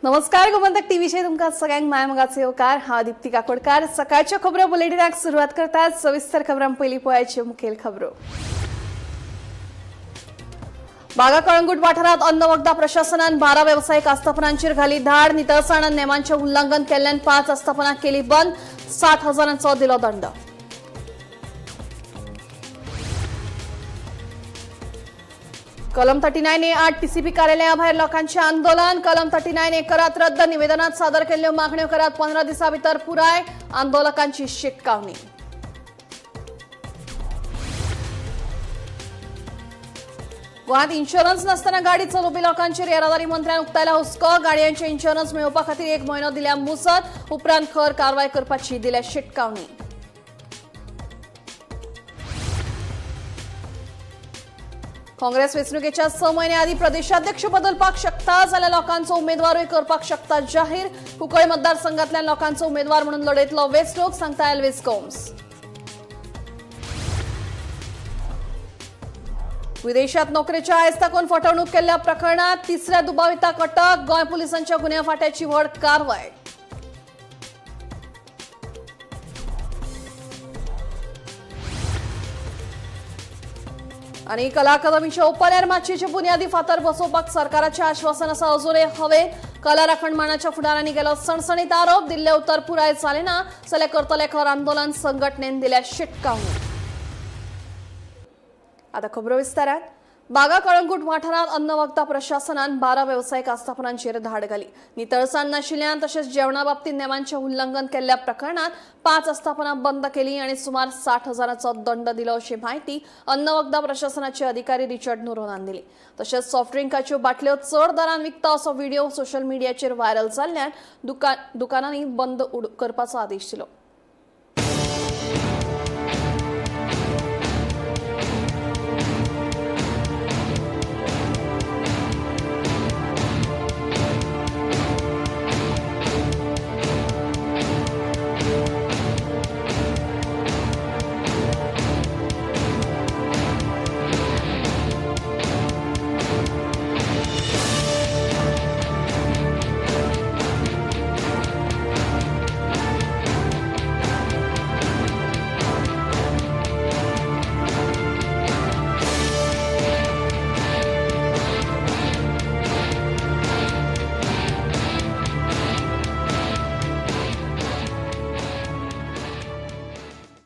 नमस्कार गोमंतक टीव्हीचे तुमका सगळ्यांक मायमगाचे होकार हांव दीप्ती काकोडकार। सकाळच्या खबरो बुलेटिनाक सुरुवात करतात। सविस्तर खबरां पयलीं पळोवयाच्यो मुखेल खबरो। बागा कळंगूट वाठारात अन्न वखदा प्रशासनान 12 व्यावसायिक आस्थापनांचेर घाली धाड। नितळसाण नेमांचे उल्लंघन केल्ल्यान 5 आस्थापनां केली बंद। 60,000चो दिलो दंड। कलम 39A 8 पीसीपी कार्यालया भायर लोकांचे आंदोलन। कलम 39A करात रद्द। निवेदनात सादर केल्ल्यो मागण्यो करात 15 दिसां भितर पुराय। आंदोलकांची शिटकावणी। गोंयांत इन्शुरन्स नासतना गाडी चलोवपी लोकांचेर येरादारी मंत्र्यान उक्तायला हुस्को। गाडयांचे इन्शुरन्स मेळोवपा खातीर 1 म्हयनो दिल्या मुसत। उपरांत खर कारवाय करपाची दिल्या शिटकावणी। काँग्रेस वेंचणुकेच्या 6 म्हयने आदी प्रदेशाध्यक्ष बदलपाक शकता जाल्यार लोकांचो उमेदवारूय करपाक शकता जाहीर। कुंकळ्ळे मतदारसंघांतल्यान लोकांचो उमेदवार म्हणून लढयतलो वेस्टोक, सांगता एल्विस गोम्स। विदेशात नोकरेच्या आयस्ताकून फटवणूक केल्ल्या प्रकरणात 3ऱ्या दुबाविताक अटक। गोंय पुलिसांच्या गुन्ह्या फाट्याची व्हड कारवाय। आणि कला अकादमीच्या ओपन माचयेचे बुनियादी फातर बसोवपाक सरकाराचे आश्वासन आसा अजूनय हवे। कला राखणमानाच्या फुडाऱ्यांनी केलो सणसणीत आरोप। दिल्ले उत्तर पुराय जाले ना जाल्यार करतले खर आंदोलन। संघटनेन दिल्या शिटकावणी। आता खबरो विस्तारात। बागा कळंगूट वाठारात अन्न वखदा प्रशासनान 12 व्यावसायिक आस्थापनांचेर धाड घाली। नितळसाण नाशिल्ल्यान तशेंच जेवणा बाबतीत नेमांचे उल्लंघन केल्ल्या प्रकरणात 5 आस्थापनां बंद केली आणि सुमार 60,000चो दंड दिलो अशी माहिती अन्न वखदा प्रशासनाचे अधिकारी रिचर्ड नुरोनान दिली। तशेंच सॉफ्ट ड्रिंकाच्यो बाटल्यो चड दरान विकता असो व्हिडिओ सोशल मिडियाचेर व्हायरल जाल्ल्यान दुकानांनी बंद करपाचो आदेश दिलो।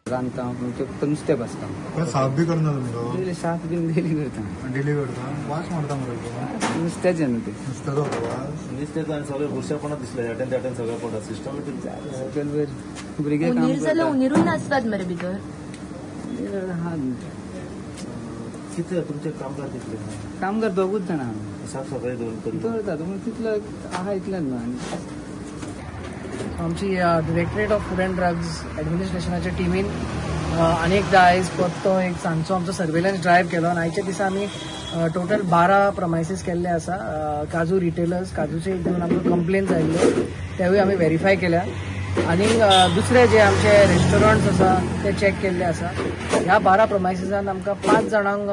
रांदता फक्त नुस्तें भाजता। साफ बी करना तुमचो साफ बीन डेली करता। डेली करता वास मारता मरे नुस्त्याचें न्हू तें नुस्त्याचो वास नुस्तें आनी सगळें बुरशेपणां दिसलें हेटेन तेटेन सगळें पडटा सिस्टमॅटीक भुरगे काम उंदीर जाल्यार उंदीरूय नासतात मरे भितर। कितें तुमचें कामगार कितले कामगार दोगूच जाणा साफ सफाई दवरता तितलो आहा इतलेंच न्हू। आनी आमची directorate of food and drugs ॲडमिनिस्ट्रेशनाच्या टिमीन अनेकदा आयज परतो एक सांजचो आमचो सर्वेलन्स ड्रायव्ह केलो आनी आयच्या दिसा आमी टोटल 12 प्रमायसीस केल्ले आसा। काजू रिटेलर्स काजूचे एक दोन आमकां कंप्लेन्स आयिल्ले तेवूय आमी व्हेरीफाय केल्या आनी दुसरे जे आमचे रेस्टॉरंट्स आसा ते चॅक केल्ले आसा। ह्या 12 प्रमायसिसांत आमकां 5 जाणांक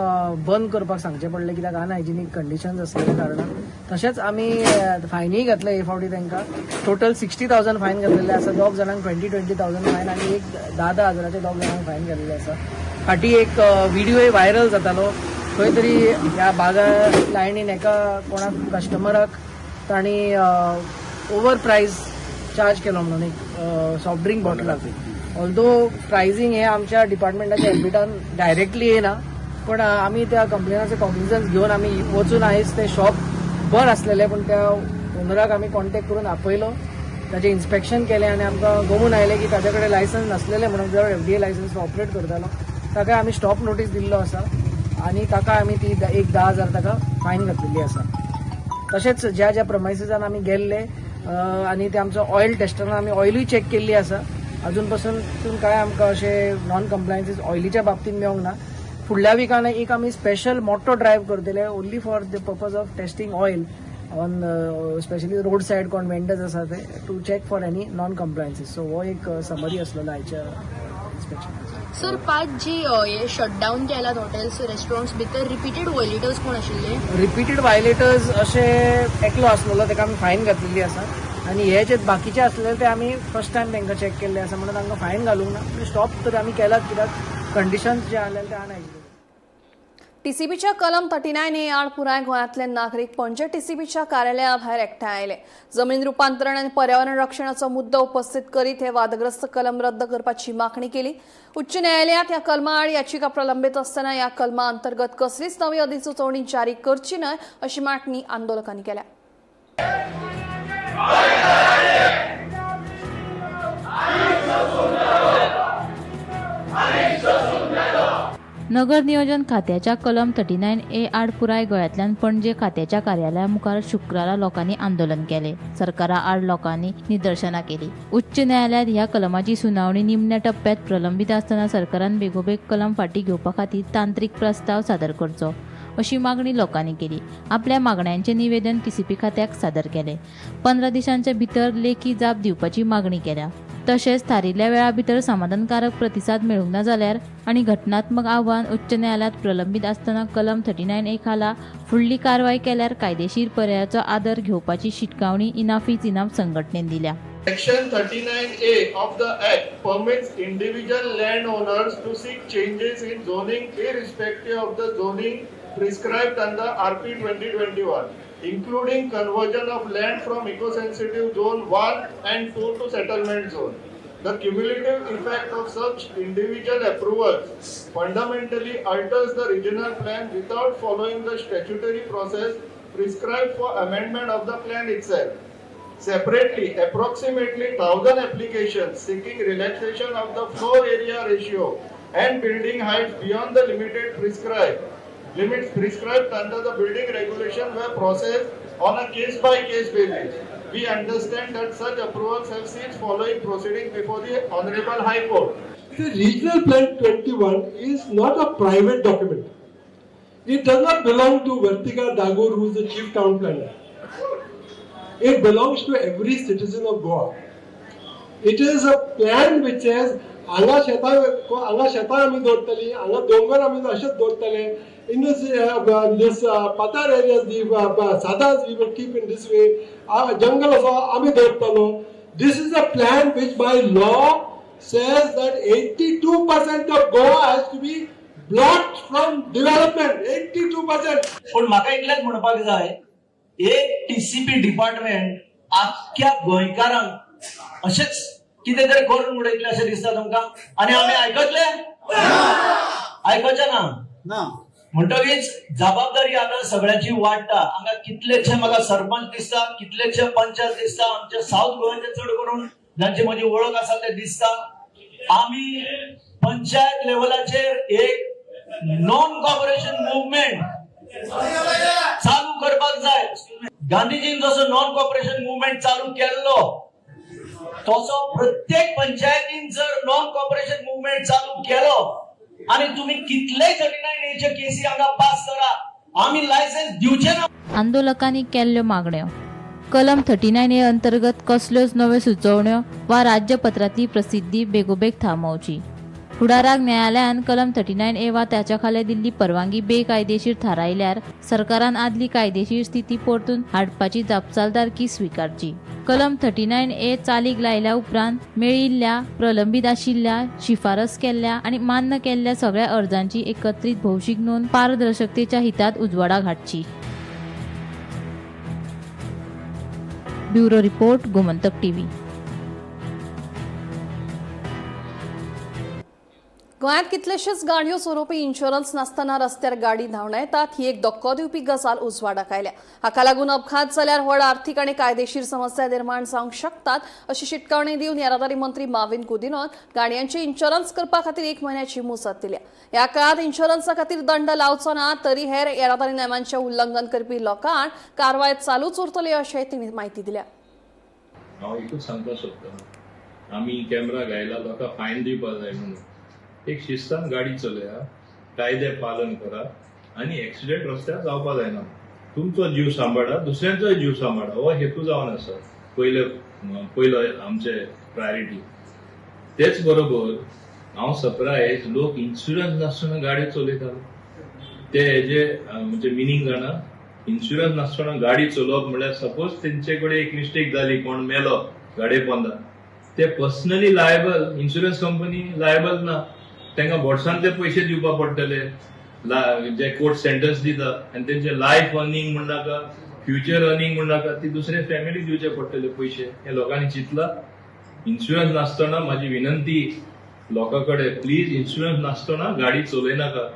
बंद करपाक सांगचें पडलें कित्याक अनहायजिनीक कंडिशन्स आसलेल्या कारणान। तशेंच आमी फायनूय घातले हे फावटी तांकां टोटल 60,000 फायन घातलेले आसा। 2 जाणांक 20,000 फायन आनी एक 10,000चे 2 जाणांक फायन घातलेले आसा। फाटीं एक व्हिडिओय व्हायरल जातालो खंय तरी ह्या बागा लायनीन एका कोणाक कस्टमराक तांणी ओवर प्रायस चार्ज केलो म्हणून एक सॉफ्ट ड्रिंक बॉटलाक। ऑल्दो प्रायसींग हे आमच्या डिपार्टमेंटाच्या एम्बिटान डायरेक्टली येना पण आमी त्या कंप्लेनाचे कॉग्निझन्स घेवन आमी वचून आयज ते शॉप बंद आसलेले पण त्या ओनराक आमी कॉन्टॅक्ट करून आपयलो ताचें इन्स्पेक्शन केलें आनी आमकां गमून आयलें की ताचे कडेन लायसन्स नासलेलें म्हणून जर FDA लायसन्स ऑपरेट करतालो ताका आमी स्टॉप नोटीस दिल्लो आसा आनी ताका आमी ती एक 10,000 ताका फायन घातलेली आसा। तशेंच ज्या ज्या प्रमायसिसांत आमी गेल्ले आनी ते आमचो ऑयल टेस्टरान आमी ऑयलूय चॅक केल्ली आसा। अजून पासून काय आमकां अशें नॉन कंप्लायन्सीस ऑयलीच्या बाबतींत मेळोंक ना। फुडल्या विकान एक आमी स्पेशल मोठो ड्रायव्ह करतले only for the purpose of testing oil on specially road side कोण वेंडर्स आसा ते to check for any non compliances. So हो एक समरी आसलेलो आयच्या इन्स्पेक्शन. सर 5 जी हे शटडाऊन केल्यात हॉटेल्स रेस्टॉरंट्स भितर रिपीटेड वॉयलेटर्स कोण आशिल्ले? रिपीटेड वायलेटर्स असे एकलो असलेलो ताका आमी फायन घातलेली आसा आणि हे जे बाकीचे असलेले ते आमी फर्स्ट टायम तांकां चॅक केल्ले आसा म्हणून तांकां फायन घालूंक ना. स्टॉप तर आमी केलात कित्याक कंडिशन्स जे आसलेले ते आणायचे. टीसीबीच्या कलम 39A आड पुराय गोंयांतले नागरीक पणजे टीसीबीच्या कार्यालया भायर एकठांय आयले. जमीन रुपांतरण आनी पर्यावरण रक्षणाचो मुद्दो उपस्थित करीत हे वादग्रस्त कलम रद्द करपाची मागणी केली. उच्च न्यायालयात ह्या कलमा आड याचिका प्रलंबित असताना ह्या कलमा अंतर्गत कसलीच नवी अधिसुचोवणी जारी करची न्हय अशी मागणी आंदोलकांनी केल्या. नगर नियोजन खात्याच्या कलम 39A आड पुराय गोंयांतल्यान पणजे खात्याच्या कार्यालया मुखार शुक्रारा लोकांनी आंदोलन केले. सरकारा आड लोकांनी निदर्शनां केली. उच्च न्यायालयात ह्या कलमाची सुनावणी निमण्या टप्प्यात प्रलंबित असताना सरकारान बेगोबेग कलम फाटीं घेवपा खातीर तांत्रीक प्रस्ताव सादर करचो अशी मागणी लोकांनी केली. आपल्या मागण्यांचे निवेदन टीसीपी खात्याक सादर केले. 15 दिसांच्या भितर लेखी जाप दिवपाची मागणी केल्या. तशेंच थारिल्ल्या वेळा भितर समाधानकारक प्रतिसाद मेळूंक ना जाल्यार आनी घटनात्मक आव्हान उच्च न्यायालयात प्रलंबित असताना कलम 39A खाला फुडली कारवाय केल्यार कायदेशीर पर्यायाचो आदर घेवपाची शिटकावणी इनाफीच इनाफ संघटनेन दिल्या. Section 39A of the Act permits individual landowners to seek changes in zoning irrespective of the zoning prescribed under RP 2021, including conversion of land from eco-sensitive zone 1 and 2 to settlement zone. The cumulative effect of such individual approvals fundamentally alters the regional plan without following the statutory process prescribed for amendment of the plan itself. Separately, approximately 1,000 applications seeking relaxation of the floor area ratio and building heights beyond the limits prescribed under the building regulation were processed on a case-by-case basis. We understand that such approvals have ceased following proceedings before the Honorable High Court. The Regional Plan 21 is not a private document. It does not belong to Vartika Dagur, who is the chief town planner. It belongs to every citizen of Goa. It is a plan which says, anga sheta ami dortali, anga dongar ami ashat dortale. In this patar areas, the sadas we will keep in this way. Jungle ami dortalo. This is a plan which by law says that 82% of Goa has to be blocked from development. 82%. पण म्हाका इतलेंच म्हणपाक जाय, एक TCP department आख्या गोंयकारांक अशेंच कितें तरी करून उडयतले अशें दिसता तुमकां, आनी आमी आयकतले? आयकचे ना. म्हणटकीच जबाबदारी आतां सगळ्यांची वाडटा. हांगा कितलेशे म्हाका सरपंच दिसता, कितलेशे पंचायत दिसता, आमच्या साऊथ गोंयचे चड करून जांची म्हजी वळख आसा ते दिसता. आमी पंचायत लेवलाचेर एक नॉन कॉपरेशन मुवमेंट चालू करपाक जाय. गांधीजीन जसो नॉन कॉपरेशन मुवमेंट चालू केल्लो तसो प्रत्येक पंचायतीन जर नॉन कॉपरेशन मुवमेंट चालू केलो आणि तुम्ही कितलेय 39A केसी हांगा पास करा, आम्ही लायसन्स दिवचे ना. आंदोलकांनी केल्ल्यो मागण्यो. कलम 39A अंतर्गत कसल्योच नव्यो सुचोवण्यो वा राज्यपत्रांतली प्रसिद्धी बेगोबेग थांबोवची. फुडाराक न्यायालयान कलम 39A वा ताच्या खाला दिल्ली परवानगी बेकायदेशीर थारायल्यार सरकारान आदली कायदेशीर स्थिती परतून हाडपाची जापसालदारकी स्विकारची. कलम 39A चालीक लायल्या उपरांत मेळिल्ल्या, प्रलंबीत आशिल्ल्या, शिफारस केल्ल्या आणि मान्य केल्ल्या सगळ्या अर्जांची एकत्रित भौशीक नोंद पारदर्शकतेच्या हितांत उजवाडाक हाडची. Bureau report, Gomantak TV. गोंयांत कितलेशेच गाडयो स्वरुपी इन्शुरन्स नासतना रस्त्यार गाडी धांवडायतात ही एक धक्को दिवपी गजाल उजवाडाक आयल्या. हाका लागून अपघात जाल्यार व्हड आर्थीक आनी कायदेशीर समस्या निर्माण जावंक शकतात अशी शिटकावणी दिवन येरादारी मंत्री माविन कुदिनोन गाडयांचे इन्शुरन्स करपा खातीर 1 म्हयन्याची मुसत दिल्या. ह्या काळात इन्शुरन्सा खातीर दंड लावचो ना, तरी हेर येरादारी नेमांचे उल्लंघन करपी लोकांक कारवाय चालूच उरतली अशेंय तिणी म्हायती दिल्या. हांव एकूच सांगपाक सोदतां, आमी कॅमेरा घायला लोकांक फायन दिवपाक जाय म्हणून. एक शिस्तान गाडी चलया, कायदे पालन करा आणि ऍक्सिडेंट रस्त्यार जावपाक जायना. तुमचो जीव सांबाळा, दुसऱ्यांचोय जीव सांबाळा, हो हेतू जावन आसा पयलो आमचे प्रायोरिटी. तेच बरोबर हांव सरप्रायज लोक इन्शुरन्स नासतना गाडयो चलयता ते हेजे म्हणजे मिनींग जाणा इन्शुरन्स नासतना गाडी चलोवप म्हळ्यार सपोज तेंचे कडेन एक मिस्टेक जाली कोण मेलो गाडये पोंदा ते personally liable insurance company liable ना तांकां बोर्सांतले पयशे दिवपा पडटले जे कोर्ट सेंटन्स दिता आनी तेंचे लायफ अर्निंग म्हण नाका फ्युचर अर्निंग म्हण नाका ती दुसरे फॅमिली दिवचे पडटले पयशे हे लोकांनी चिंतला इन्शुरन्स नासतना म्हाजी विनंती लोकां कडेन प्लीज इन्शुरन्स नासतना गाडी चलयनाका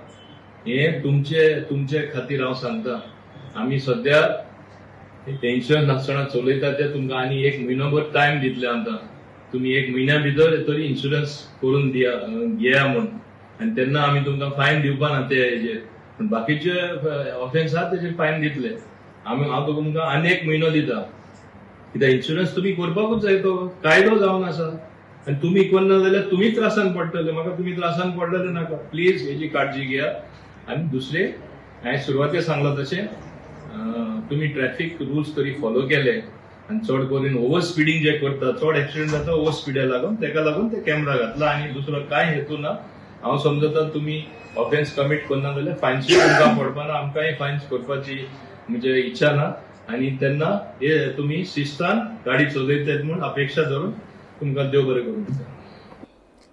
हे तुमचे खातीर हांव सांगता आमी सध्या इन्शुरन्स नासतना चलयता ते तुमकां आनी 1 म्हयनोभर टायम दितले आमकां तुम्ही 1 म्हयन्या भितर तरी इन्शुरन्स करून घेया म्हण आनी तेन्ना आमी तुमकां फायन दिवपा ना ते हेजेर पूण बाकीचे ऑफेन्स आहा तेजेर फायन दितले हांव तुमकां आनी 1 म्हयनो दिता कित्याक इन्शुरन्स तुमी करपाकूच जाय तो कायदो जावन आसा आनी तुमी करना जाल्यार तुमी त्रासान पडटले म्हाका तुमी त्रासान पडलेले नाका प्लीज हेजी काळजी घेया आनी दुसरे हांवें सुरवातेर सांगलां तशें तुमी ट्रॅफिक रुल्स तरी फॉलो केले आनी चड करून ओव्हर स्पिडींग जे करता चड एक्सिडेंट जाता ओव्हर स्पिडा लागून तेका लागून ते कॅमेरा घातला आनी दुसरो कांय हेतू ना हांव समजता तुमी ऑफेन्स कमीट करना जाल्यार फायन्सूय तुमकां पडपाना आमकांय फायन्स करपाची म्हणजे इच्छा ना आनी तेन्ना हे तुमी शिस्तान गाडी चलयतात म्हूण अपेक्षा धरून तुमकां देव बरें करूं दिता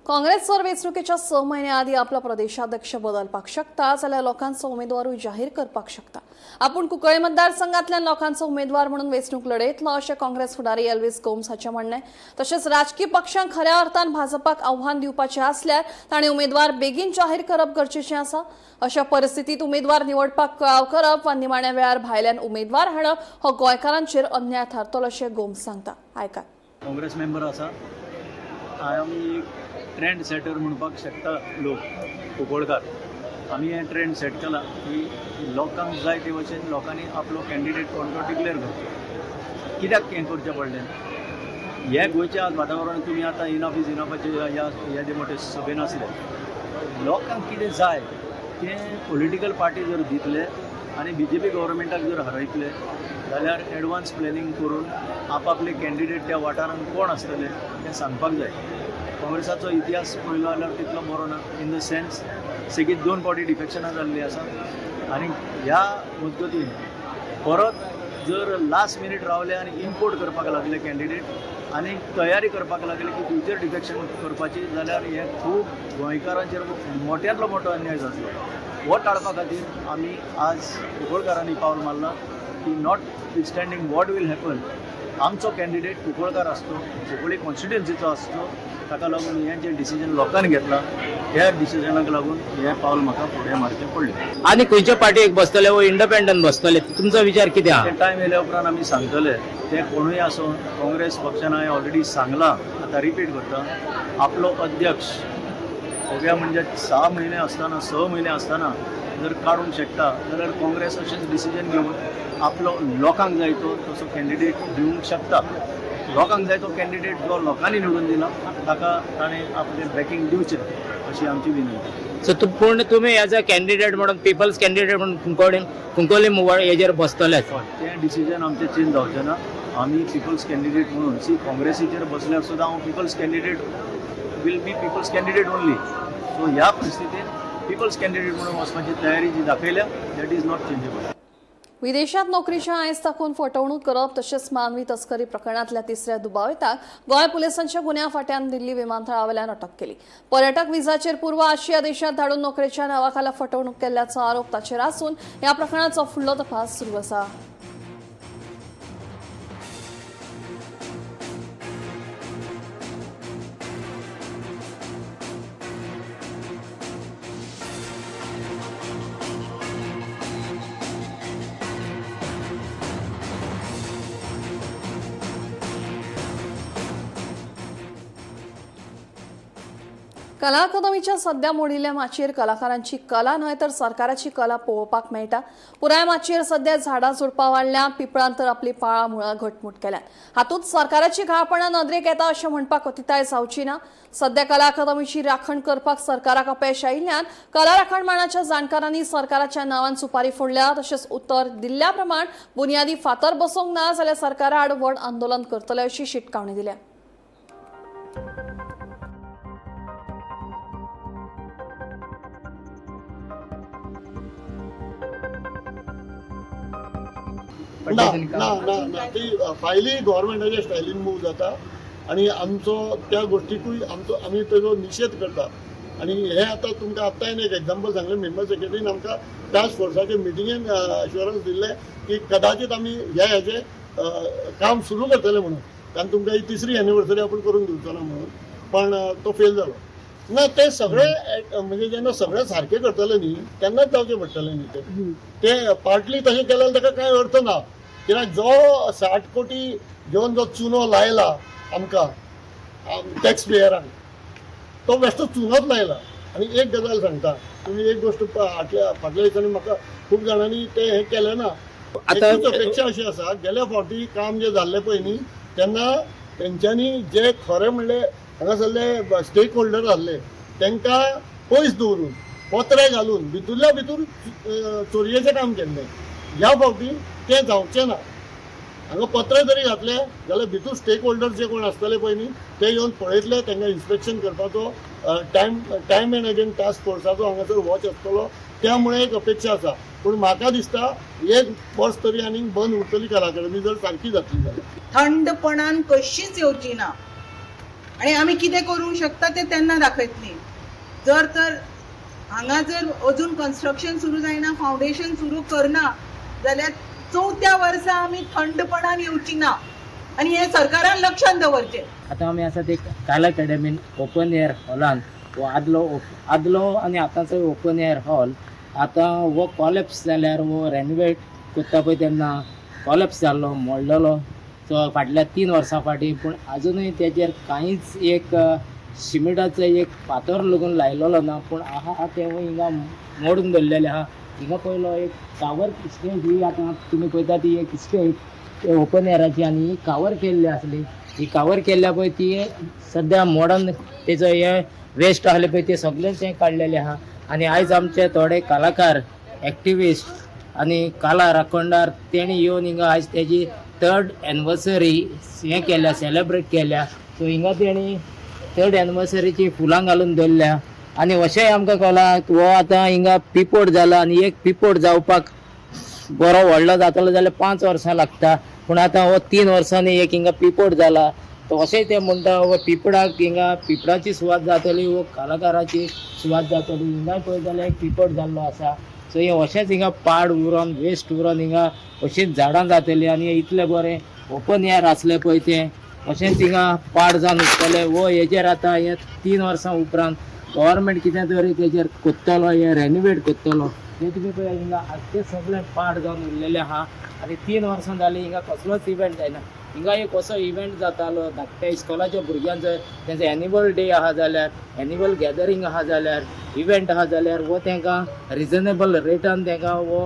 काँग्रेसवर वेंचणुकेच्या 6 महिने आदी आपला प्रदेशाध्यक्ष बदलपाक शकता जाल्यार लोकांचो उमेदवारूय जाहीर करपाक शकता आपूण कुंकळे मतदारसंघातल्यान लोकांचो उमेदवार म्हणून वेंचणूक लढयतलो अशें काँग्रेस फुडारी एल्विस गोम्स हाचें म्हणणें तशेंच राजकीय पक्षांक खऱ्या अर्थान भाजपाक आव्हान दिवपाचें आसल्यार तांणी उमेदवार बेगीन जाहीर करप गरजेचें आसा अशा परिस्थितीत उमेदवार निवडपाक कळाव करप वा निमाण्या वेळार भायल्यान उमेदवार हाडप हो गोंयकारांचेर अन्याय थारतलो अशें गोम्स सांगता आयकात काँग्रेस मेंबर आसा आमी ट्रेंड सेटर म्हणपाक शकता लोक कुंकळकार आमी हें ट्रेंड सेट केलां की लोकांक जाय ते भशेन लोकांनी आपलो कॅन्डिडेट कोण तो डिक्लेअर करचो कित्याक हें करचें पडलें हे गोंयच्या आज वातावरण तुमी आतां इनफ इज इनफाचे ह्या जे मोठे सभेन आसले लोकांक कितें जाय तें पॉलिटिकल पार्टी जर दितले आनी BJP गव्हर्मेंटाक जर हरयतले जाल्यार एडवान्स प्लॅनिंग करून आपआपले कॅन्डिडेट त्या वाठारांत कोण आसतले तें सांगपाक जाय काँग्रेसाचो इतिहास पळयलो जाल्यार तितलो बरो ना इन द सेन्स सेगीत 2 फावटी डिफेक्शनां जाल्लीं आसा आनी ह्या मजगतीन परत जर लास्ट मिनीट रावले आनी इम्पोर्ट करपाक लागले कॅन्डिडेट आनी तयारी करपाक लागले की फ्युचर डिफेक्शन करपाची जाल्यार हें खूब गोंयकारांचेर मोठ्यांतलो मोठो अन्याय जातलो हो टाळपा खातीर आमी आज कुंकळकारांनी पावल मारला की नॉट विथस्टँडींग वॉट वील हॅपन आमचो कॅन्डिडेट कुंकळकार आसतो कुंकळी कॉन्स्टिट्युएन्सीचो आसतो ताका लागून हें जें डिसिजन लोकांनी घेतलां त्या डिसिजनाक लागून हें पावल म्हाका फुडें मारचें पडलें आनी खंयच्या पार्टीक बसतले वो इंडिपेंडंट बसतले तुमचो विचार कितें आहा ते टायम येयल्या उपरांत आमी सांगतले ते कोणूय आसूं काँग्रेस पक्षान हांवें ऑलरेडी सांगलां आतां रिपीट करता आपलो अध्यक्ष सगळ्या म्हणजे 6 म्हयने आसतना 6 म्हयने आसतना जर काडूंक शकता जाल्यार काँग्रेस अशेंच डिसिजन घेवन आपलो लोकांक जाय तो तसो कॅन्डिडेट दिवंक शकता लोकांक जाय तो कॅन्डिडेट जो लोकांनी निवडून दिला ताका ताणें आपलें बॅकींग दिवचें अशी आमची विनंती सो पूण तुमी एज अ कॅन्डिडेट म्हणून पिपल्स कॅन्डिडेट म्हणून कुंकोली हेजेर बसतले तें डिसिजन आमचें चेंज जावचें ना आमी पिपल्स कॅन्डिडेट म्हणून काँग्रेसीचेर बसल्यार सुद्दां हांव people's candidate will be people's candidate only so ह्या परिस्थितीन पिपल्स कॅन्डिडेट म्हणून वचपाची तयारी जी दाखयल्या दॅट इज नॉट चेंजेबल विदेशात नोकरीच्या आयज दाखोवन फटवणूक करप तशेंच मानवी तस्करी प्रकरणातल्या 3ऱ्या दुबाविताक गोंय पुलिसांच्या गुन्ह्या फाट्यान दिल्ली विमानतळावेल्यान अटक केली पर्यटक विजाचेर पूर्व आशिया देशात धाडून नोकरेच्या नावाखाला फटवणूक केल्ल्याचो आरोप ताचेर आसून ह्या प्रकरणाचो फुडलो तपास सुरू आसा कला अकादमीच्या सध्या मोडिल्ल्या माचयेर कलाकारांची कला न्हय तर सरकाराची कला पळोवपाक मेळटा पुराय माचयेर सध्या झाडां झुडपां वाडल्या पिपळान तर आपली पाळां मुळां घटमूट केल्यात हातूंत सरकाराची घाळपणां नदरेक येता अशें म्हणपाक अतिताय जावची ना सध्या कला अकादमीची राखण करपाक सरकाराक अपयश आयिल्ल्यान कला राखणमानाच्या जाणकारांनी सरकाराच्या नांवान सुपारी फोडल्या तशेंच उत्तर दिल्ल्या प्रमाण बुन्यादी फातर बसोवंक ना जाल्यार सरकारा आड व्हड आंदोलन करतले अशी शिटकावणी दिल्या फाटल्या दिसांनी ना काम ना ना ती फायली गव्हर्मेंटाच्या स्टायलीन मूव जाता आणि आमचो त्या गोष्टीकूय आमी तेजो निशेध करता. आणि हे आता तुमकां आत्तां एक एग्जाम्पल सांगलें, मेंबर सेक्रेटरीन आमकां टास्क फोर्साचे मिटिंगेन अश्युरन्स दिल्लें की कदाचित आमी हेजें काम सुरू करतले म्हणून, कारण तुमकां ही 3री एनिवर्सरी आपण करून दिवचो ना म्हणून, पण तो फेल जालो. ना ते सगळे म्हणजे जेन्ना सगळे सारखे करतले न्ही तेन्नाच जावचें पडटलें न्ही ते पार्टली तशें केल्यार ताका कांय अर्थ ना. कित्याक जो 60 कोटी घेवन जो चुनो लायला आमकां टॅक्स पेयरांक, तो बेश्टो चुनोच लायला. आनी एक गजाल सांगता, तुमी एक गोश्ट फाटल्या दिसांनी म्हाका खूब जाणांनी ते हे केलें ना. एकूच अपेक्षा अशी आसा, गेल्या फावटी काम जे जाल्लें पळय न्ही तेन्ना तेंच्यांनी जे खरें म्हणलें हांगासरले स्टेक होल्डर आसले तांकां पयस दवरून पत्रे घालून भितूरल्या भितूर चोरयेचें काम केल्लें. ह्या फावटी तें जावचें ना. हांगा पत्रे जरी घातले जाल्यार भितूर स्टेक होल्डर जे कोण आसतले पळय न्ही ते येवन पळयतले, तांकां इन्स्पेक्शन करपाचो टायम एंड अगेन टास्क फोर्साचो हांगासर वॉच आसतलो. त्यामुळे एक अपेक्षा आसा. पूण म्हाका दिसता एक वर्स तरी आनी बंद उरतली कलाकारांनी जर सारकी जातली जाल्यार. थंडपणान कशीच येवची ना आणि आमी कितें करूंक शकता ते तेन्ना दाखयतली. जर तर हांगा जर अजून कन्स्ट्रक्शन सुरू जायना, फावंडेशन सुरू करना जाल्यार 4थ्या वर्सा आमी थंडपणान येवची ना आणि हे सरकारान लक्षात दवरचें. आता आमी आसा ते काला अकॅडमीन ओपन एअर हॉलान आदलो आणि आतांचो ओपन एअर हॉल आतां हो कॉलेप्स जाल्यार वो रेनोवेट करता पळय तेन्ना कॉलेप्स जाल्लो, मोडलेलो तो फाटल्या 3 वर्सां फाटीं. पूण आजुनूय तेजेर कांयच एक सिमेंटाचो एक फातर लागून लायलेलो ना. पूण आहा तेवूय हिंगा मोडून दवरलेले आहा. हिंगा पयलो एक कावर स्टेज ही आतां तुमी पळयता ती एक स्टेज ओपन एअराची आनी ही कावर केल्ली आसली. ही कावर केल्ल्या पळय ती सद्या मॉडर्न तेजो हे वेस्ट आहले पळय ते सगळेच हे काडलेले आहा. आनी आयज आमचे थोडे कलाकार एक्टिविस्ट आनी काला राखणदार तेणी येवन हिंगा आयज तेजी 3rd एनिवर्सरी हे केल्या, सेलेब्रेट केल्या. सो हिंगा तेणी 3rd एनिवर्सरीची फुलां घालून दवरल्या. आनी अशेंय आमकां कळ्ळां हो आतां हिंगा पिपोट जाला आनी एक पिपोट जावपाक बरो व्हडलो जातलो जाल्यार 5 वर्सां लागता. पूण आतां हो 3 वर्सांनी एक हिंगा पिपोट जाला. तो अशेंय ते म्हणटा हो पिपडाक हिंगा पिपडाची सुवात जातली, हो कलाकाराची सुवात जातली. हिंगाय पळयत जाल्यार एक पिपोट जाल्लो आसा. सो हे अशेंच हिंगा पाड उरोन वेस्ट उरोन हिंगा अशींच झाडां जातलीं आनी इतले बरें ओपन एअर आसले पळय ते अशेंच हिंगा पाड जावन उरतले. वो हेजेर आतां हे 3 वर्सां उपरांत गव्हर्मेंट कितें तरी तेजेर कोत्तलो, हे रेनोवेट कोत्तलो. हे तुमी पळय हिंगा आख्खे सगळे पाड जावन उरलेले आहा. आनी 3 वर्सां जालीं हिंगा कसलोच इव्हेंट जायना. हिंगा एक असो इव्हेंट जातालो धाकट्या इस्कॉलाच्या भुरग्यांचो, तेंचो एन्युअल डे आहा जाल्यार, एन्युअल गॅदरींग आहा जाल्यार, इव्हेंट आहा जाल्यार वो तेंकां रिजनेबल रेटान तेंकां वो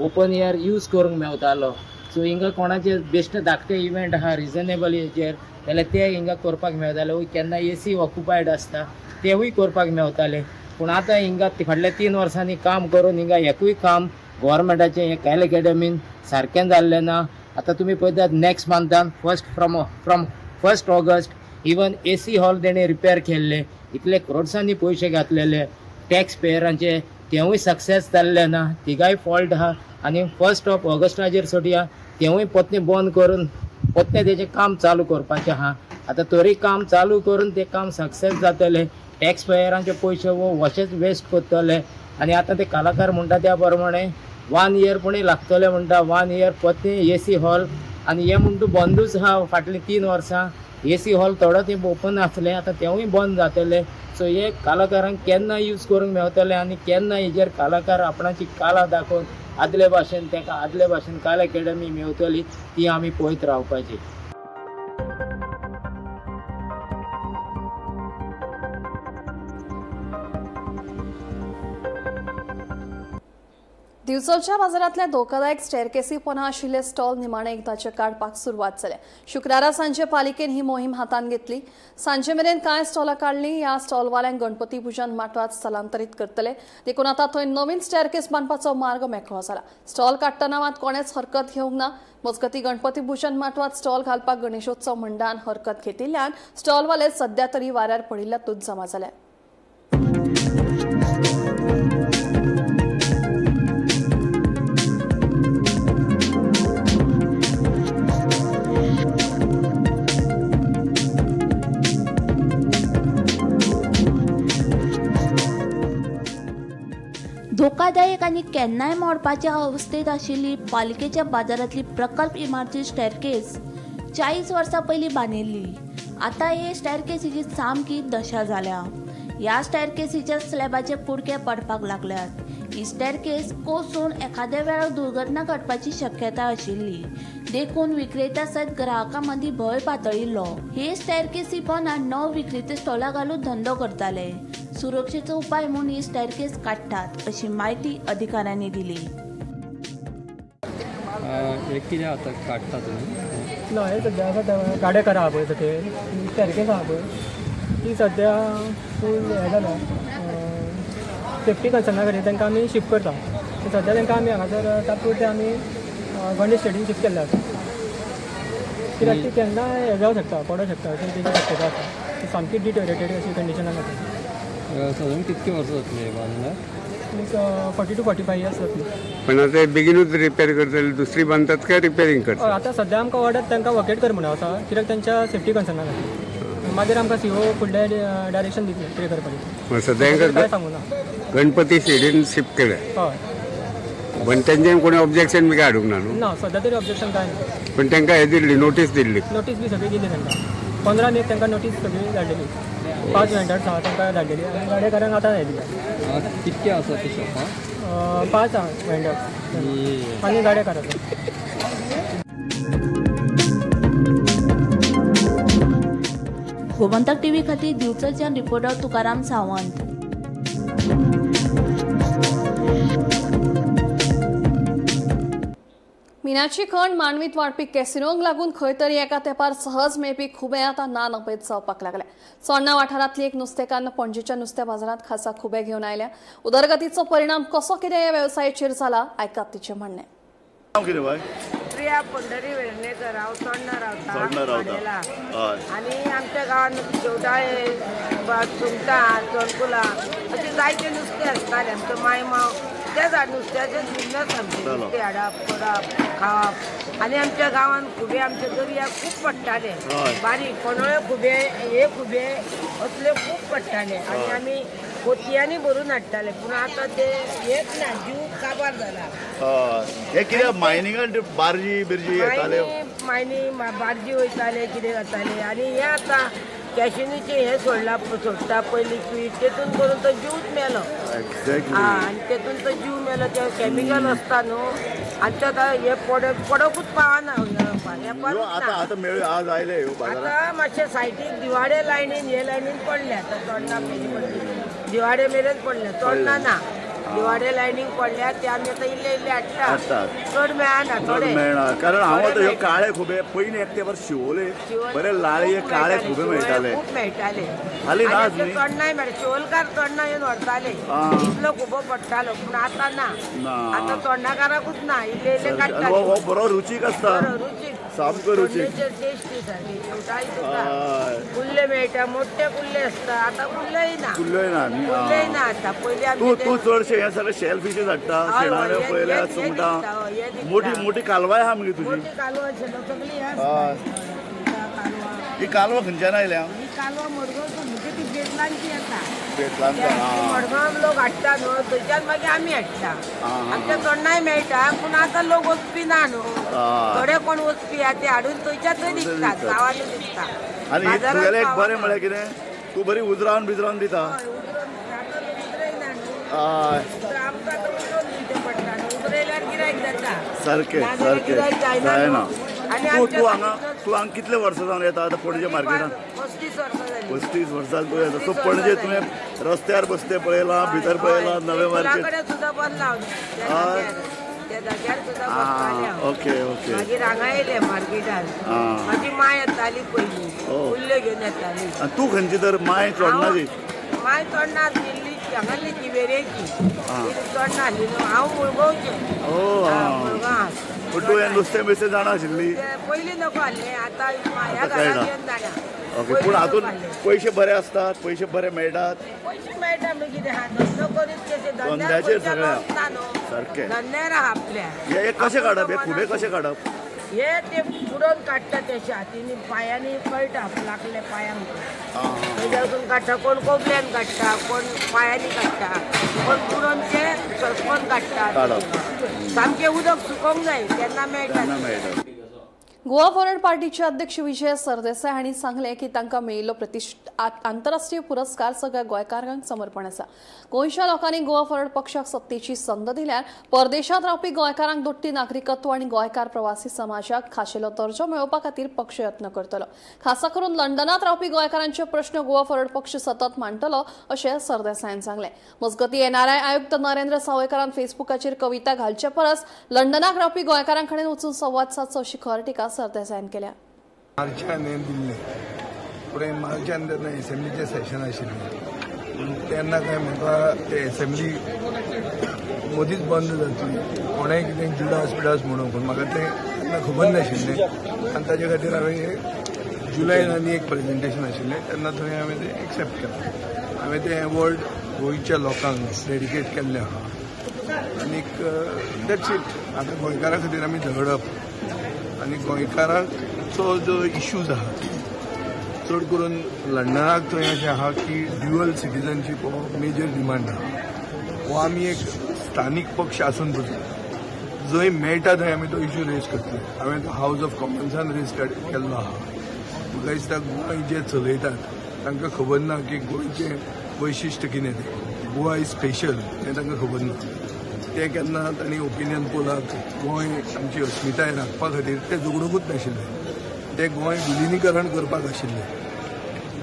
ओपन एअर यूज करूंक मेवतालो. सो हिंगा कोणाचे बेश्टे धाकटे इव्हेंट आहा रिजनेबल हेजेर जाल्यार ते हिंगा करपाक मेवताले. केन्ना AC ऑक्युपायड आसता तेवूय करपाक मेवताले. पूण आतां हिंगा फाटल्या 3 वर्सांनी काम करून हिंगा एकूय काम गव्हर्मेंटाचें हे कायला अकॅडमीन सारकें जाल्लें ना. आतां तुमी पळयतात next मंथान from 1 August even AC hall तेणें रिपेर केल्ले, इतले क्रोड्सांनी पयशे घातलेले टॅक्स पेयरांचे, तेवूय सक्सेस जाल्ले ना. तिगाय फॉल्ट आहा. आनी 1 ऑगस्टाचेर सोडया तेवूय पोतने बंद करून पोतने तेजें काम चालू करपाचें आहा. आतां तरी काम चालू करून तें काम सक्सेस जातलें. टॅक्स पेयरांचे पयशे वो अशेंच वेस्ट करतले. आनी आतां ते कलाकार म्हणटा त्या प्रमाणे 1 इयर पुणे लागतले म्हणटा. 1 इयर पोतने AC हॉल आनी हे म्हणटा बंदूच आहा फाटलीं 3 वर्सां. AC हॉल थोडो ते ओपन आसले, आतां तेवूय बंद जातले. सो हे कलाकारांक केन्ना यूज करूंक मेवतले आनी केन्ना हेजेर कलाकार आपणाची कला दाखोवन आदले भाशेन ताका आदले भाशेन काला अकॅडमी मेवतली ती आमी पळयत रावपाची. दिवचलच्या बाजारांतले धोकादायक स्टेअरकेसी पोना आशिल्ले स्टॉल निमाणे एकदांचे काडपाक सुरवात जाल्या. शुक्रारा सांजे पालिकेन ही मोहीम हातान घेतली. सांजे मेरेन कांय स्टॉलां काडलीं. ह्या स्टॉलवाल्यांक गणपती पुजन माटवात स्थलांतरीत करतले. देखून आतां थंय नवीन स्टेअरकेस बांदपाचो मार्ग मेकळो जाला. स्टॉल काडटना मात कोणेच हरकत घेवंक ना. मजगती गणपती भूषण माटवात स्टॉल घालपाक गणेशोत्सव मंडळान हरकत घेतिल्ल्यान स्टॉलवाले सध्या तरी वाऱ्यार पडिल्ल्यातूच जमा जाल्या. धोकादायक आणि केन्नाय मोडपाच्या अवस्थेत आशिल्ली पालिकेच्या बाजारांतली प्रकल्प इमारती स्टॅरकेस 40 वर्सां पयलीं बांदिल्ली. आतां हे स्टॅरकेसीची सामकी दशा जाल्या. ह्या स्टॅरकेसीच्या स्लॅबाचे कुडके पडपाक लागल्यात. ही स्टॅरकेस कोसळून एखाद्या वेळार दुर्घटना घडपाची शक्यताय आशिल्ली. देखून विक्रेत्या सयत ग्राहकां मदीं भंय पातळिल्लो. हे स्टॅरकेसी पोंदां 9 विक्रेते स्टॉलां घालून धंदो करताले. सुरक्षेचो उपाय म्हणून ही स्टॅरकेस काडटात अशी माहिती अधिकाऱ्यांनी दिली. हे कितें आतां काडटा तुमी? ना हे सद्या गाड्या करा पळय सकयल स्टॅरकेस आहा पळय ती सद्या फूल हें जाल्या सेफ्टी कन्सर्ना खातीर तांकां आमी शिफ्ट करता. सद्या तांकां आमी हांगासर तात्पुरते आमी गोंडे स्टेडीन शिफ्ट केल्ले आसा. कित्याक ती केन्ना हें जावं शकता पडों शकता अशी तेजी शक्यता आसा. ती सामकी डिटोरेटेड अशी कंडिशनान आसा. साधारण कितके वर्सां जातली बांदल्यार? एक 40 to 45 इयर्स जातली. पण आता बेगीनूच रिपेअर करतली दुसरी बांदतात काय रिपेअरिंग करतात? आतां सद्या आमकां ऑर्डर तांकां वकेट कर म्हणून आसा कित्याक तांच्या सेफ्टी कन्सर्ना खातीर. मागीर आमकां सीओ फुडले डायरेक्शन दितले कितें करपाचें. सद्या काय सांगू ना. गणपती स्टेडीन शिफ्ट केले हय पण त्यांचे कोणी ऑब्जेक्शन बी काडूंक ना न्हू? ना सद्या तरी ऑब्जेक्शन काय ना. पण तांकां हे दिल्ली नोटीस दिल्ली. नोटीस बी सगळी दिली तांकां 15 मेक तांकां नोटीस सगळी धाडलेली. 5 वेंडर्स आहा तांकां धाडलेली आनी गाडेकारांक आतां हें दिल्या. कितके आसा ती शॉपां? 5 आहा वेंडर्स आनी गाडेकार आसा. गोमंतक टीव्ही खातीर दिवचलच्यान रिपोर्टर तुकाराम सावंत. मिनाची खण मानवीत वाडपी कॅसिनोक लागून खंय तरी एका तेंपार सहज मेळपी खुबे आतां ना नपयत जावपाक लागल्या. चोडणा वाठारांतली एक नुस्तेकार पणजेच्या नुस्त्या बाजारांत खासा खुबे घेवन आयल्या. उदरगतीचो परिणाम कसो कितें ह्या वेवसायाचेर जाला आयकात तिचें म्हणणें. प्रिया पंढरी वेर्णेकर हांव चोडणा रावता आनी आमच्या गांवांत शेवटाळे सुंगटां चणकुलां अशें जायते नुस्तें आसतालें. आमचो मायमाव तेच नुस्त्याचे बिजनस आमचे नुस्तें हाडप करप खावप. आनी आमच्या गांवांत खुबे आमचे दर्या खूब पडटाले बारीक कोणोळे खुबे हे खुबे असले खूब पडटाले आनी आमी पोतयांनी भरून हाडटाले. पूण आतां ते एक ना जीव काबार जाला. हे कितें मायनिंगान बार्जी बिर्जी येताले मायनी बार्जी वयताले कितें जाताले आनी हे आतां कॅशिनीचे हे सोडटा पयलीं पीठ तेतून करून तो जीवच मेलो. आनी तेतून तो जीव मेलो ते कॅमिकल आसता न्हू आमच्या आतां हे पडोकूच पावना. आतां मातशे सायटीक दिवाडे लायनीन हे लायनीन पडले आतां चोडणा दिवाडे मेरेन पडले चोडणा ना. दिवाडे लायनीक पडल्या ते आमी आतां इल्ले इल्ले हाडटा. चड मेळना थोडे मेळना कारण हांव आतां ह्यो काळे खुबे पयलीं एक तेंपार शिवोले बरे लाळये काळे खुबे मेळटाले. खूब मेळटाले हालीं ना चोडणाय मेळटा. शिवोलकार चोडणा येवन व्हरताले इतलो खुबो पडटालो पूण आतां ना. आतां चोडणाकाराकूच ना इल्ले इल्ले काडटा. हो बरो रुचीक आसता रुचीक सामको रुचीक टेस्टी सारकी शेवटाळी सुद्दां कुल्ले मेळटा मोठे कुल्ले आसता. आतां कुल्लेय ना. कुल्लोय ना आतां पयलीं आमी तूं चडशे हे सगळे शेल फिशीस हाडटा शेणाण्यो पळयल्या सुंगटां मोठी कालवाय आहा मगे तुजी? कालवा सगळी ही कालवा खंयच्यान आयल्या? ही कालवा मडगांव म्हणजे ती बेतलांची येता. बेतलांचो मडगांव लोक हाडटा न्हू थंयच्यान मागीर आमी हाडटा. आमच्या चोडणाय मेळटा पूण आतां लोक वचपी ना न्हू. थोडे कोण वचपी आहा ते हाडून थंयच्या थंय दिसतात गांवांनी दिसता. आनी ही तुगेलें एक बरें म्हळ्यार कितें तू बरी उजरावन बिजरावन दिता. सारकें जायना. तूं हांगा कितले वर्सां जावन येता आतां पणजे मार्केटान? 35 वर्सां तूं येता. सो पणजे तुवें रस्त्यार बसते पळयलां भितर पळयलां नवे मार्केट? Okay okay. मागीर हांगा येयले मार्केटान म्हाजी माय येताली पयलीं कुल्ल्यो घेवन येताली. तूं खंयची तर माय चोडणाची? माय चोडणा दिल्ली हांगाली तिवेरेची चोडणा आसली न्हू. हांव मुळगांवचें. मुळगांव. पूण तूं हें नुस्तें बिस्तें जाणा आशिल्ली? पयलीं नको आहलें आतां ह्या घरांत येवन जाणा. ओके. पूण हातून पयशे बरे आसतात पयशे बरे मेळटात? पयशे मेळटा मागीर कितें आहा धंदो करीत कशे धंद्याचेर सगळें ना न्हू. सारकें. धंद्यार आहा आपल्या. हे कशें काडप हे खुबे कशें काडप? हे ते पुरण काढतात त्याच्या हातीने पायाने कळटा लागले पायांक त्याच्या वचून काढता कोण कोबल्यान काढता कोण पायांनी काढता कोण पुरण ते ससपण काढतात सामके उदक सुकोवंक जाय तेन्ना मेळटा गोवा फॉरवर्ड पार्टीचे अध्यक्ष विजय सरदेसाय हांणी सांगले की तांकां मेळिल्लो आंतरराष्ट्रीय पुरस्कार सगळ्या गोंयकारांक समर्पण आसा. गोंयच्या लोकांनी गोवा फॉरवर्ड पक्षाक सत्तेची संद दिल्यार परदेशांत रावपी गोंयकारांक दोट्टी नागरिकत्व आनी गोंयकार प्रवासी समाजाक खाशेलो दर्जो मेळोवपा खातीर पक्ष यत्न करतलो. खासा करून लंडनांत रावपी गोंयकारांचे प्रश्न गोवा फॉरवर्ड पक्ष सतत मांडटलो अशें सरदेसायान सांगलें. मजगतीं एनआरआय आयुक्त नरेंद्र सावयकारान फेसबुकाचेर कविता घालचे परस लंडनाक रावपी गोंयकारां कडेन वचून संवाद सादचो अशी खर टिका सरदेसायान केल्या. मार्चान दिल्ले फुडें मार्चान तेन्ना एसेंब्लीचें सेशन आशिल्लें तेन्ना काय म्हाका ते एसेंब्ली मदींच बंद जातली कोणेंय कितें जुडास बिडास म्हणून पूण म्हाका तें तेन्ना खबर नाशिल्लें आनी ताचे खातीर हांवें जुलयान आनी एक प्रेजेंटेशन आशिल्लें तेन्ना थंय हांवें तें एक्सेप्ट केलें. हांवें तें एवॉर्ड गोंयच्या लोकांक डेडिकेट केल्लें आहा आनीक दॅट्स इट. आतां गोंयकारां खातीर आमी झगडप आनी गोंयकारांचो जो इश्यूज आहा चड करून लंडनाक थंय अशें आहा की ड्युअल सिटीजनशीप हो मेजर डिमांड आहा. हो आमी एक स्थानीक पक्ष आसून पसून जंय मेळटा थंय आमी तो इश्यू रेज करतले. हांवें तो हावज ऑफ कॉमन्सान रेज केल्लो आहा. म्हाका दिसता गोंय जे चलयतात तांकां खबर ना की गोंयचें वैशिश्ट कितें तें. गोवा इज स्पेशल हें तांकां खबर ना. ते केन्ना तांणी ओपिनियन पोलाक गोंय आमची अस्मिताय राखपा खातीर ते झगडूंकूच नाशिल्ले. ते गोंय विलिनीकरण करपाक आशिल्ले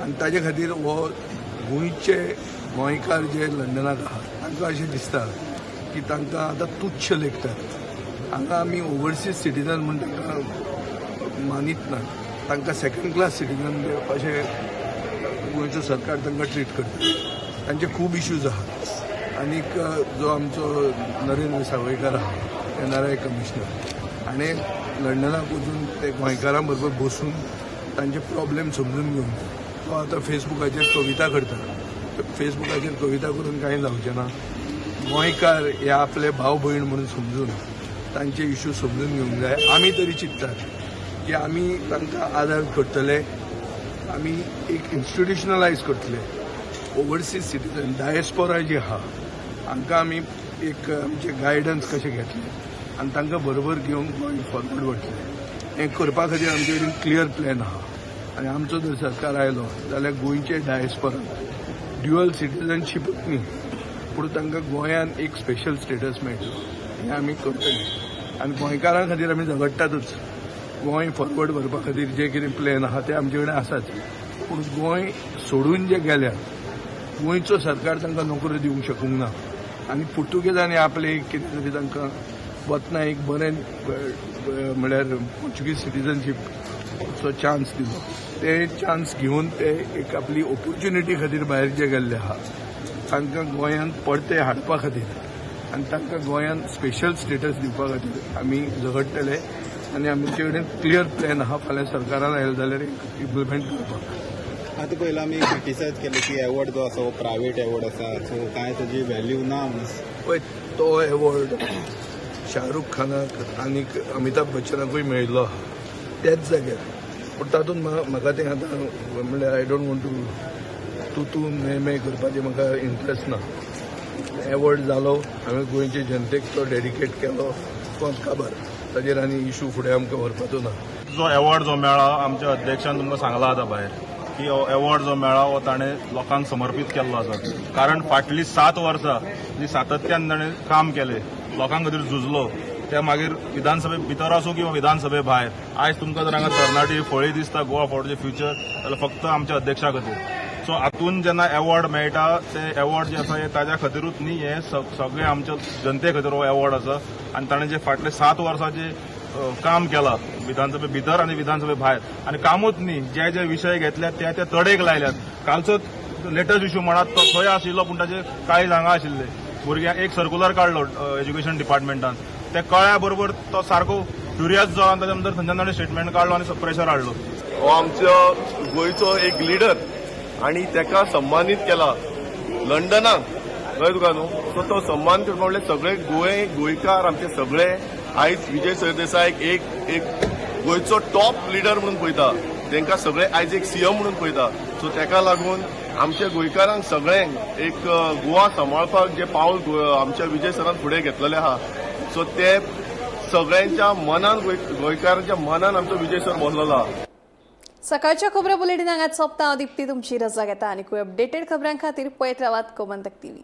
आनी ताजे खातीर हो गोंयचे गोंयकार जे लंडनाक आहात तांकां अशें दिसता की तांकां आतां तुच्छ लेखतात. हांगा आमी ओवरसीज सिटीजन म्हण तांकां मानीत ना. तांकां सेकंड क्लास सिटीजन अशें गोंयचो सरकार तांकां ट्रीट करता. तांचे खूब इश्यूज आहात. आनीक जो आमचो नरेंद्र सावयकार आहा एनआरआय कमिशनर हाणें लंडनाक वचून ते गोंयकारां बरोबर बसून तांचे प्रॉब्लेम समजून घेवन तो आतां फेसबुकाचेर कविता करता. फेसबुकाचेर कविता करून कांय जावचें ना. गोंयकार हे आपले भाव भयण म्हणून समजून तांचे इश्यू समजून घेवंक जाय. आमी तरी चिंततात की आमी तांकां आदार करतले. आमी एक इन्स्टिट्युशनलायज करतले. ओवरसीज सिटीजन डायस्पोरा जी आहा हांकां आमी एक आमचे गायडन्स कशें घेतले आनी तांकां बरोबर घेवन गोंय फॉरवर्ड वतलें. हें करपा खातीर आमचे कडेन क्लियर प्लॅन आहा. आनी आमचो जर सरकार आयलो जाल्यार गोंयचे डायस्पोरा ड्युअल सिटीजनशीपच न्ही पूण तांकां गोंयान एक स्पेशल स्टेटस मेळटलो हें आमी करतले. आनी गोंयकारां खातीर आमी झगडटातूच. गोंय फॉरवर्ड व्हरपा खातीर जे कितें प्लॅन आहा ते आमचे कडेन आसाच. पूण गोंय सोडून जे गेल्यात गोंयचो सरकार तांकां नोकऱ्यो दिवंक शकूंक ना. आनी पुर्तुगेजांनी आपले कितें तरी तांकां वतना एक बरें म्हळ्यार पोर्चुगीज सिटीजनशीपचो चान्स दिलो. ते चान्स घेवन ते एक आपली ऑपॉर्च्युनिटी खातीर भायर जे गेल्ले आहा तांकां गोंयांत परते हाडपा खातीर आनी तांकां गोंयांत स्पेशल स्टेटस दिवपा खातीर आमी झगडटले. आनी आमचे कडेन क्लियर प्लॅन आहा फाल्यां सरकारान आयले जाल्यार इम्प्लिमेंट करपाक. आतां पयलीं आमी क्रिटिसायज केलें की एवॉर्ड जो आसा हो प्रायवेट एवॉर्ड आसा सो कांय ताजी व्हॅल्यू ना. पळय तो एवॉर्ड शाहरुख खानाक आनीक अमिताभ बच्चनाकूय मेळिल्लो आहा त्याच जाग्यार. पूण तातूंत म्हाका तें आतां म्हणल्यार आय डोंट वॉन्ट टू मे करपाचें म्हाका इंट्रस्ट ना. एवॉर्ड जालो हांवें गोंयचे जनतेक तो डेडिकेट केलो कोण खबर ताजेर आनी इश्यू फुडें आमकां व्हरपाचो ना. जो एवॉर्ड जो मेळ्ळा आमच्या अध्यक्षान तुमकां सांगला आतां भायर की हो एवॉर्ड जो मेळ्ळा हो ताणें लोकांक समर्पीत केल्लो आसा. कारण फाटलीं 7 वर्सां जी सातत्यान ताणें काम केलें लोकां खातीर झुजलो ते मागीर विधानसभे भितर आसूं किंवा विधानसभे भायर. आयज तुमकां जर हांगा तरणाटी फळी दिसता गोवा फॉरवर्डचें फ्युचर जाल्यार फक्त आमच्या अध्यक्षा खातीर. सो हातून जेन्ना एवॉर्ड मेळटा ते एवॉर्ड जे आसा हे ताज्या खातीरूच न्ही हे सगळे आमच्या जनते खातीर हो एवॉर्ड आसा. आनी ताणें जे फाटले 7 वर्सां जे काम केलां विधानसभे भितर आनी विधानसभे भायर आनी कामूच न्ही जे जे विशय घेतल्यात ते तडेक लायल्यात. कालचो लेटस्ट इश्यू म्हणत तो थंय आशिल्लो पूण ताचे कांय हांगा आशिल्ले. भुरग्यांक एक सर्क्युलर काडलो एज्युकेशन डिपार्टमेंटान ते कळ्ळ्या बरोबर तो सारको फ्युरियस जावन ताच्या नंतर थंयच्यान ताणें स्टेटमेंट काडलो आनी प्रेशर हाडलो. हो आमचो गोंयचो एक लिडर आनी ताका सन्मानीत केला लंडनाक कळ्ळें तुका न्हू. सो तो सन्मान करपा म्हणल्यार सगळे गोंयकार आमचे सगळे आयज विजय सरदेसायक एक गोंयचो टॉप लिडर म्हणून पळयता, तांकां सगळे आयज एक सीएम म्हणून पळयता. सो ताका लागून आमच्या गोंयकारांक सगळ्यांक एक गोवा सांबाळपाक जे पावल आमच्या विजय सरान फुडें घेतलेले आहा, सो ते सगळ्यांच्या मनान गोंयकारांच्या मनान आमचो विजय सर बसलेलो आहा. सकाळच्या खबरां बुलेटिन हांगाच सोंपता. हांव दिप्ती तुमची रजा घेता आनी अपडेटेड खबरां खातीर पळयत रावात गोमंतक टीव्ही.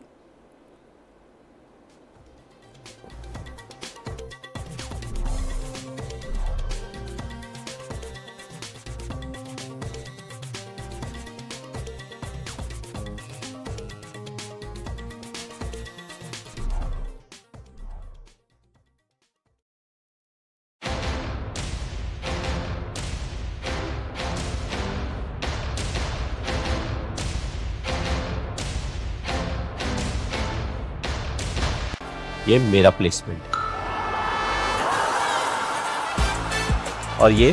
ये मेरा प्लेसमेंट और ये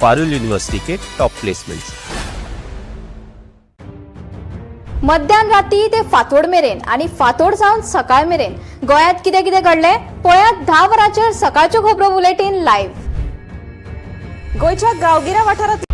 पारुल यूनिवर्सिटी के टॉप प्लेसमेंट्स. मध्यान राती ते फातोड मेरेन आणि फातोड सावन सकाळ मेरेन गोयात कितें कितें घडले पळयात 10 वरांचेर सकाळच्यो खबरो बुलेटिन लायव्ह. गोयच्या गांवगिऱ्या वाठारांत